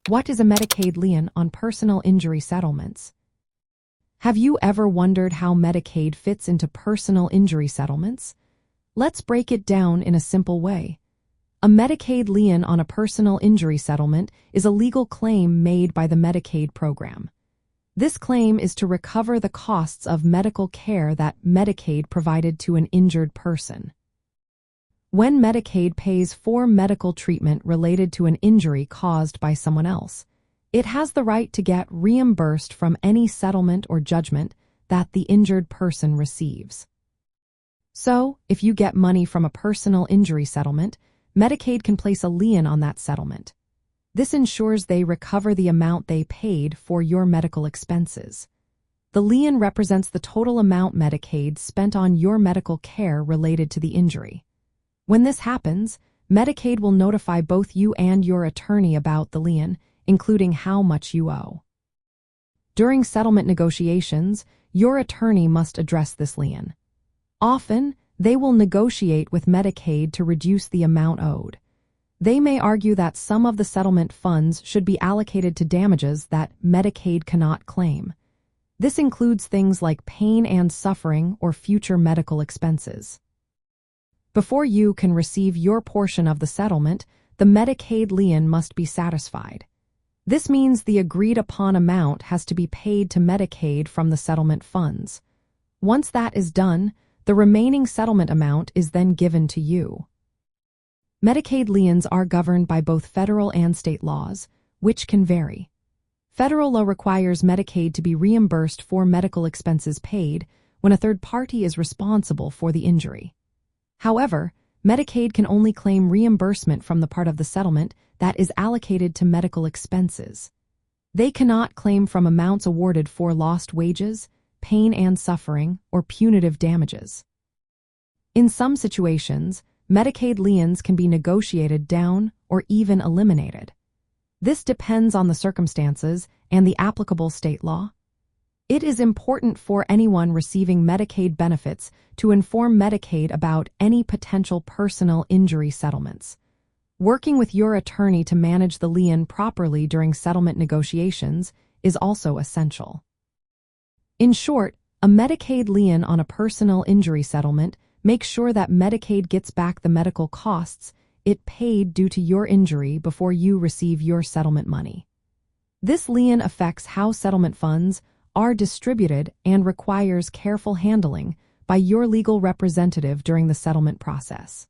What is a Medicaid lien on personal injury settlements? Have you ever wondered how Medicaid fits into personal injury settlements? Let's break it down in a simple way. A Medicaid lien on a personal injury settlement is a legal claim made by the Medicaid program. This claim is to recover the costs of medical care that Medicaid provided to an injured person. When Medicaid pays for medical treatment related to an injury caused by someone else, it has the right to get reimbursed from any settlement or judgment that the injured person receives. So, if you get money from a personal injury settlement, Medicaid can place a lien on that settlement. This ensures they recover the amount they paid for your medical expenses. The lien represents the total amount Medicaid spent on your medical care related to the injury. When this happens, Medicaid will notify both you and your attorney about the lien, including how much you owe. During settlement negotiations, your attorney must address this lien. Often, they will negotiate with Medicaid to reduce the amount owed. They may argue that some of the settlement funds should be allocated to damages that Medicaid cannot claim. This includes things like pain and suffering or future medical expenses. Before you can receive your portion of the settlement, the Medicaid lien must be satisfied. This means the agreed-upon amount has to be paid to Medicaid from the settlement funds. Once that is done, the remaining settlement amount is then given to you. Medicaid liens are governed by both federal and state laws, which can vary. Federal law requires Medicaid to be reimbursed for medical expenses paid when a third party is responsible for the injury. However, Medicaid can only claim reimbursement from the part of the settlement that is allocated to medical expenses. They cannot claim from amounts awarded for lost wages, pain and suffering, or punitive damages. In some situations, Medicaid liens can be negotiated down or even eliminated. This depends on the circumstances and the applicable state law. It is important for anyone receiving Medicaid benefits to inform Medicaid about any potential personal injury settlements. Working with your attorney to manage the lien properly during settlement negotiations is also essential. In short, a Medicaid lien on a personal injury settlement makes sure that Medicaid gets back the medical costs it paid due to your injury before you receive your settlement money. This lien affects how settlement funds are distributed and requires careful handling by your legal representative during the settlement process.